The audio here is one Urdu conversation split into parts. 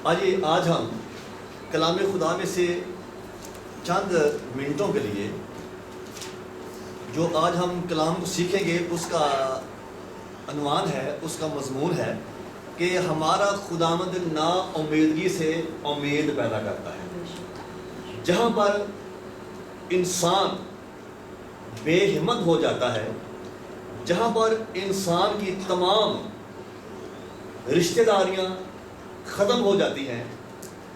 آج ہم کلام خدا میں سے چند منٹوں کے لیے جو آج ہم کلام کو سیکھیں گے اس کا عنوان ہے، اس کا مضمون ہے کہ ہمارا خداوند نا امیدگی سے امید پیدا کرتا ہے۔ جہاں پر انسان بے ہمت ہو جاتا ہے، جہاں پر انسان کی تمام رشتہ داریاں ختم ہو جاتی ہیں،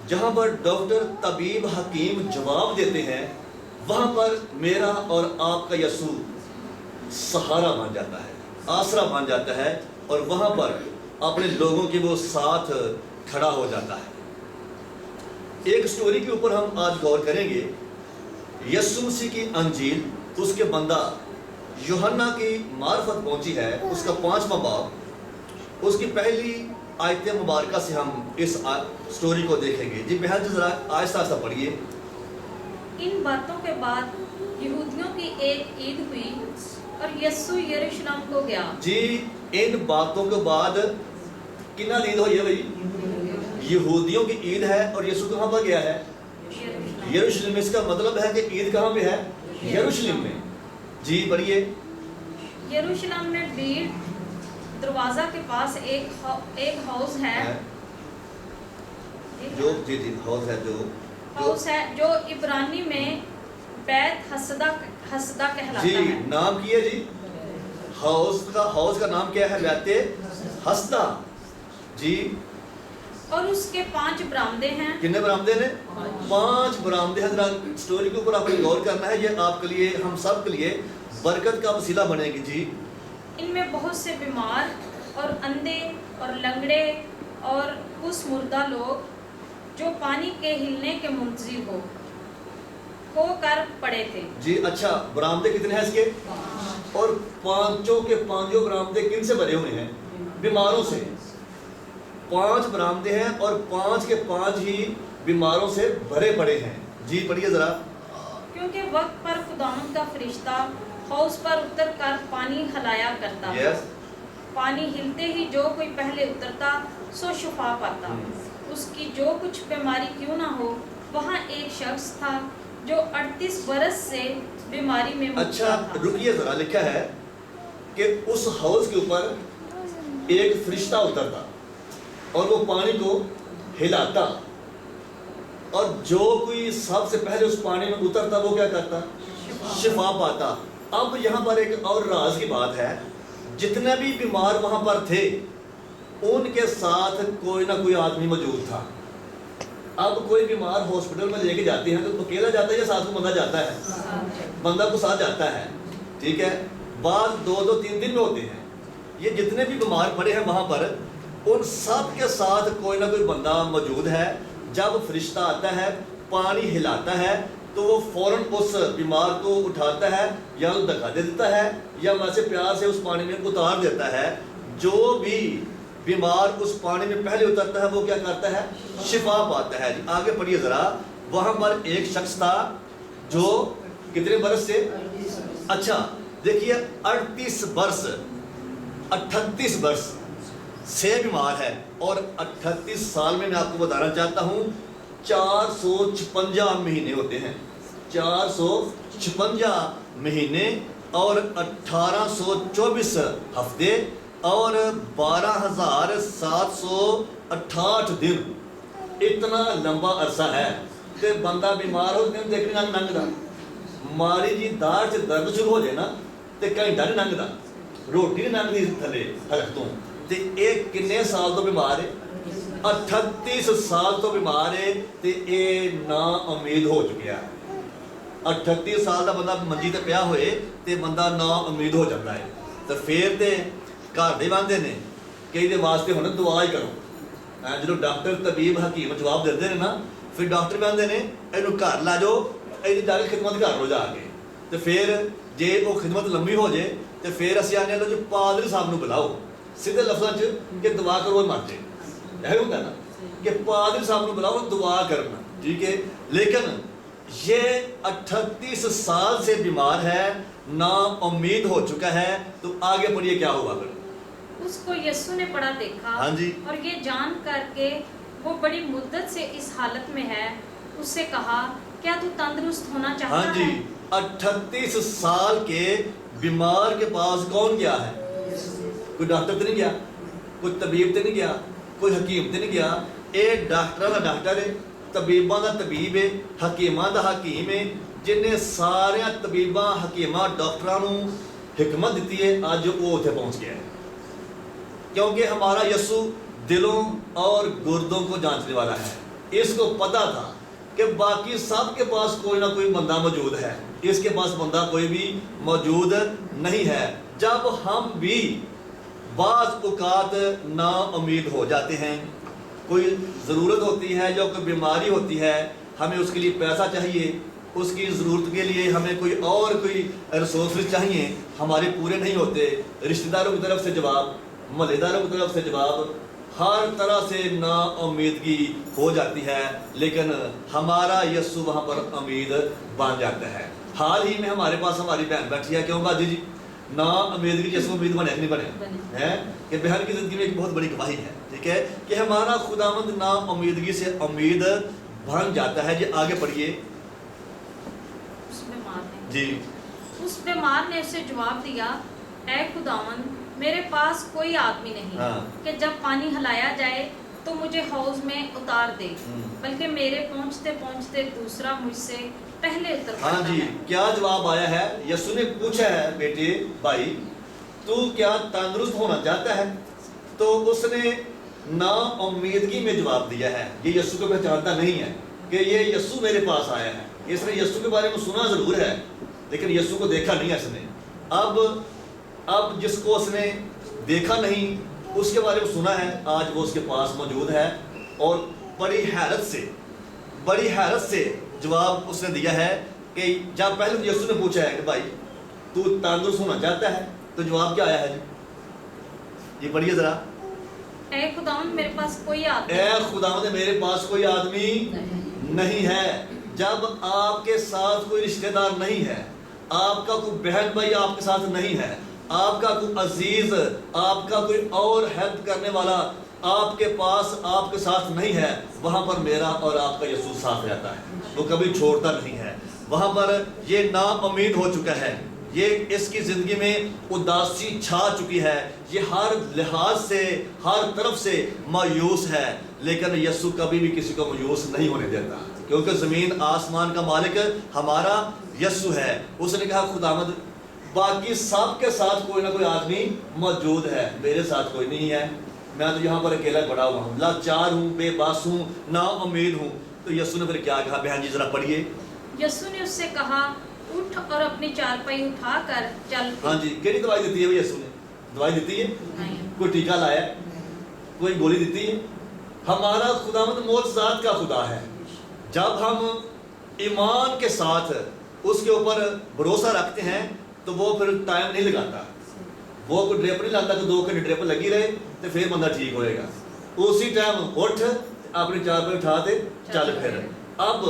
جہاں پر ڈاکٹر طبیب حکیم جواب دیتے ہیں، وہاں پر میرا اور آپ کا یسوع سہارا بن جاتا ہے، آسرا بن جاتا ہے، اور وہاں پر اپنے لوگوں کے وہ ساتھ کھڑا ہو جاتا ہے۔ ایک سٹوری کے اوپر ہم آج غور کریں گے۔ یسوع مسیح کی انجیل، اس کے بندہ یوحنا کی معرفت پہنچی ہے، اس کا 5واں باب، اس کی پہلی آیت مبارکہ سے ہم اس سٹوری کو دیکھیں گے۔ جی بہن ذرا آہستہ آہستہ پڑھیے۔ ان باتوں کے بعد یہودیوں کی ایک عید ہوئی اور یسوع یروشلم کو گیا۔ جی ان باتوں کے بعد کنا عید ہوئی ہے بھائی؟ یہودیوں کی عید ہے، اور یسوع کہاں پر گیا ہے؟ یروشلم۔ اس کا مطلب ہے کہ عید کہاں پہ ہے؟ یروشلم میں۔ جی پڑھیے۔ یروشلم میں بھیڑ دروازہ کے پاس ایک ہاؤس ہے جو ہاؤس ہے جو عبرانی میں بیت حسدہ کہلاتا جی ہے۔ نام کی ہے جی ہاؤس کا نام کیا ہے؟ بیت حسدہ۔ جی اور اس کے 5 برآمدے ہیں۔ کتنے برآمدے نے؟ 5 برآمدے ہیں۔ ذرا سٹوری کے اوپر آپ کو غور کرنا ہے، یہ آپ کے لیے، ہم سب کے لیے برکت کا وسیلہ بنے گی۔ جی ان میں بہت سے بیمار اور اندھے اور لنگڑے اور کس مردہ لوگ جو پانی کے ہلنے کے منتظر ہو کر پڑے تھے۔ جی اچھا، برآمدے کتنے ہیں اس کے؟ اور 5 کے 5 برآمدے کن سے بھرے ہوئے ہیں؟ بیماروں سے۔ 5 برآمدے ہیں اور 5 کے 5 ہی بیماروں سے بھرے پڑے ہیں۔ جی پڑھیے ذرا۔ کیونکہ وقت پر خداوند کا فرشتہ ہاؤس پر اتر کر پانی ہلایا کرتا تھا۔ پانی ہلتے ہی جو کوئی پہلے اترتا سو شفا پاتا۔ اس کی جو کچھ بیماری کیوں نہ ہو، وہاں ایک شخص تھا جو 38 برس سے بیماری میں مبتلا اچھا تھا۔ رکیے ذرا، لکھا ہے کہ اس ہاؤس کے اوپر ایک فرشتہ اترتا اور وہ پانی کو ہلاتا، اور جو کوئی سب سے پہلے اس پانی میں اترتا وہ کیا کرتا؟ شفا پاتا۔ اب یہاں پر ایک اور راز کی بات ہے، جتنے بھی بیمار وہاں پر تھے ان کے ساتھ کوئی نہ کوئی آدمی موجود تھا۔ اب کوئی بیمار ہاسپٹل میں لے کے جاتے ہیں تو اکیلا جاتا ہے یا ساتھ میں بندہ جاتا ہے؟ بندہ کو ساتھ جاتا ہے، ٹھیک ہے۔ بعض 2-3 دن میں ہوتے ہیں۔ یہ جتنے بھی بیمار پڑے ہیں وہاں پر، ان سب کے ساتھ کوئی نہ کوئی بندہ موجود ہے۔ جب فرشتہ آتا ہے، پانی ہلاتا ہے، تو وہ فوراً اس بیمار کو اٹھاتا ہے، یا وہ دھکا دے دیتا ہے، یا ویسے پیار سے اس پانی میں اتار دیتا ہے۔ جو بھی بیمار اس پانی میں پہلے اترتا ہے وہ کیا کرتا ہے؟ شفا پاتا ہے۔ جی آگے پڑھیے ذرا۔ وہاں پر ایک شخص تھا جو کتنے برس سے؟ اچھا دیکھیے، 38 برس 38 برس سے بیمار ہے، اور 38 سال میں آپ کو بتانا چاہتا ہوں 456 مہینے ہوتے ہیں۔ 456 مہینے اور 1824 ہفتے اور 12,768 دن، اتنا لمبا عرصہ ہے۔ تے بندہ بیمار ہو دن دیکھنے کا ننگدا، ماری جی داڑھ سے درد شروع ہو جائے نا تے گھنٹہ نہیں ننگدا، روٹی نہیں ننگدی تھلے حلق تو۔ تے ایک کنے سال تو بیمار ہے؟ 38 سال تو بیمار ہے، تے اے نا امید ہو چکیا ہے۔ 38 سال دا بندہ منجی تے پیا ہوئے تے بندہ نا امید ہو جاتا ہے۔ تو پھر تے گھر دے باندھے نے کہ یہ واسطے ہونا دعا ہی کرو۔ جب ڈاکٹر طبیب حکیم جواب دیتے ہیں نا، پھر ڈاکٹر بھی آتے ہیں یہ گھر لا جاؤ، یہ جا کے خدمت کر لو جا کے۔ تو پھر جے وہ خدمت لمبی ہو جائے تو پھر اسی آنے لو جو پادری صاحب نو بلاؤ، سیدھے لفظوں کہ دعا کرو وہ مر جائے۔ یہ ہوتا ہے نا کہ پادری صاحب نو بلاؤ دعا کرنا، ٹھیک ہے۔ لیکن یہ 38 سال سے بیمار ہے، نا امید ہو چکا ہے۔ تو آگے پڑھیے کیا ہوا پھر؟ اس کو یسوع نے پڑا دیکھا، ہاں جی، اور یہ جان کر کے وہ بڑی مدت سے اس حالت میں ہے، اس سے کہا کیا تو تندرست ہونا چاہتا ہاں جی، ہے؟ 38 سال کے بیمار کے پاس کون گیا ہے؟ کوئی ڈاکٹر تو نہیں گیا، کوئی طبیب تو نہیں گیا، کوئی حکیم تو نہیں گیا. ایک ڈاکٹر کا ڈاکٹر ہے، طبیباں دا طبیب ہے، حکیماں دا حکیم ہے، جنہیں سارے طبیباں حکیماں ڈاکٹراں نو حکمت دیتی ہے. آج وہ اتنے پہنچ گیا ہے، کیونکہ ہمارا یسوع دلوں اور گردوں کو جانچنے والا ہے. اس کو پتا تھا کہ باقی سب کے پاس کوئی نہ کوئی بندہ موجود ہے، اس کے پاس بندہ کوئی بھی موجود نہیں ہے. جب ہم بھی بعض اوقات نا امید ہو جاتے ہیں، کوئی ضرورت ہوتی ہے یا کوئی بیماری ہوتی ہے، ہمیں اس کے لیے پیسہ چاہیے، اس کی ضرورت کے لیے ہمیں کوئی ریسورسز چاہیے، ہمارے پورے نہیں ہوتے، رشتہ داروں کی طرف سے جواب، محلے داروں کی طرف سے جواب، ہر طرح سے نا امیدگی ہو جاتی ہے. لیکن ہمارا یسوع وہاں پر امید بن جاتا ہے. حال ہی میں ہمارے پاس ہماری بہن بیٹھی ہے، کیوں باجی جی؟ نا امیدگی جیسے امید بنے نہیں بنے ہے کہ بہن کی زندگی میں ایک بہت بڑی گواہی ہے، ٹھیک ہے، کہ ہمارا خداوند نا امیدگی سے امید بن جاتا ہے. جی آگے پڑھیے. جی اس بیمار نے اسے جواب دیا، اے خداوند میرے پاس کوئی آدمی نہیں کہ جب پانی ہلایا جائے تو مجھے حوض میں اتار دے، بلکہ میرے پہنچتے پہنچتے دوسرا مجھ سے پہلے اتر پڑتا ہے. ہاں جی، کیا جواب آیا ہے؟ یسوع نے پوچھا ہے، بیٹے بھائی تو کیا تندرست ہونا چاہتا ہے؟ تو اس نے نا امیدگی میں جواب دیا ہے. یہ یسوع کو پہچانتا نہیں ہے کہ یہ یسوع میرے پاس آیا ہے. اس نے یسوع کے بارے میں سنا ضرور ہے، لیکن یسوع کو دیکھا نہیں ہے اس نے. اب جس کو اس نے دیکھا نہیں، اس کے بارے میں سنا ہے، آج وہ اس کے پاس موجود ہے. اور بڑی حیرت سے جواب اس نے دیا ہے کہ جب پہلے یسوع نے پوچھا ہے کہ بھائی تو تندرست ہونا چاہتا ہے، تو جواب کیا آیا ہے جی؟ یہ پڑھیے ذرا. اے خداوند میرے پاس کوئی آدمی اے خداوند میرے پاس کوئی آدمی نہیں ہے. جب آپ کے ساتھ کوئی رشتہ دار نہیں ہے، آپ کا کوئی بہن بھائی آپ کے ساتھ نہیں ہے، آپ کا کوئی عزیز، آپ کا کوئی اور ہیلپ کرنے والا آپ کے پاس آپ کے ساتھ نہیں ہے، وہاں پر میرا اور آپ کا یسوع ساتھ رہتا ہے. وہ کبھی چھوڑتا نہیں ہے. وہاں پر یہ نا امید ہو چکا ہے، یہ اس کی زندگی میں اداسی چھا چکی ہے، یہ ہر لحاظ سے ہر طرف سے مایوس ہے. لیکن یسوع کبھی بھی کسی کو مایوس نہیں ہونے دیتا، کیونکہ زمین آسمان کا مالک ہمارا یسوع ہے. اس نے کہا خداوند باقی سب کے ساتھ کوئی نہ کوئی آدمی موجود ہے، میرے ساتھ کوئی نہیں ہے. میں تو یہاں پر اکیلا پڑا ہوا ہوں، لاچار ہوں، بے باس ہوں، نا امید ہوں. تو یسوع نے پھر کیا کہا؟ بہن جی ذرا پڑھیے. یسوع نے اس سے کہا اٹھ اور اپنی چارپائی اٹھا کر چل. ہاں جی، کیڑی دوائی دیتی ہے یسوع نے؟ دوائی دیتی ہے؟ کوئی ٹیکہ لایا؟ کوئی گولی دیتی ہے؟ ہمارا خداوند معجزات کا خدا ہے. جب ہم ایمان کے ساتھ اس کے اوپر بھروسہ رکھتے ہیں تو وہ پھر ٹائم نہیں لگاتا، وہ کوئی ڈرپ نہیں لاتا کہ 2 گھنٹے ڈرپ لگی رہے تو پھر بندہ ٹھیک ہوئے گا. اسی ٹائم اٹھ اپنی چارپائی اٹھا دے چل پھر. اب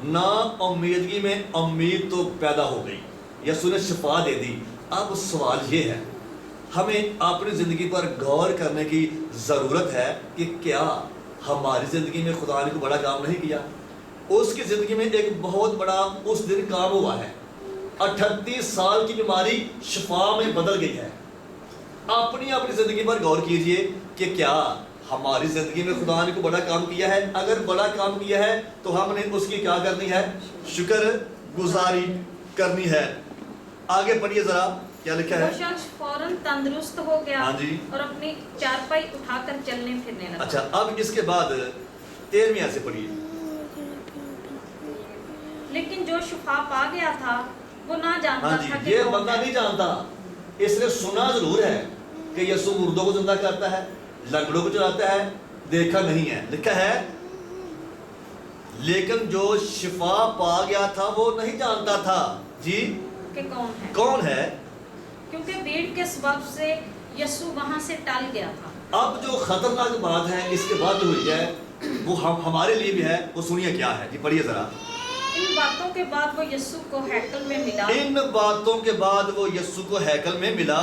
نا امیدگی میں امید تو پیدا ہو گئی، یسوع نے شفا دے دی. اب سوال یہ ہے، ہمیں اپنی زندگی پر غور کرنے کی ضرورت ہے کہ کیا ہماری زندگی میں خدا نے کوئی بڑا کام نہیں کیا؟ اس کی زندگی میں ایک بہت بڑا اس دن کام ہوا ہے. 38 سال کی بیماری شفا میں بدل گئی ہے. اپنی زندگی پر غور کیجئے کہ کیا ہماری زندگی میں خدا نے کوئی بڑا کام کیا ہے؟ اگر بڑا کام کیا ہے تو ہم نے اس کی کیا کرنی ہے؟ شکر گزاری کرنی ہے. آگے پڑھیے ذرا، کیا لکھا ہے؟ وہ شخص فوراً تندرست ہو گیا ہاں جی، اور اپنی چارپائی اٹھا کر چلنے پھرنے لگا. اچھا اب اس کے بعد 13ویں آیت سے پڑھیے. لیکن جو شفا پا گیا تھا وہ نہ جانتا ہاں تھا جی، کہ یہ بندہ نہیں جانتا. اس نے سنا ضرور ہے کہ یسوع مردوں کو زندہ کرتا ہے، لنگڑوں کو چلاتا ہے، دیکھا نہیں ہے. لکھا ہے لیکن جو شفا پا گیا تھا وہ نہیں جانتا تھا جی کہ کون ہے، کیونکہ بھیڑ کے سبب سے یسوع وہاں سے ٹل گیا تھا. اب جو خطرناک بات ہے اس کے بعد جو ہوئی ہے وہ ہمارے لیے بھی ہے، وہ سنیے کیا ہے جی. پڑھیے ذرا. ان باتوں کے بعد وہ یسوع کو ہیکل میں ملا. ان باتوں کے بعد وہ یسوع کو ہیکل میں ملا.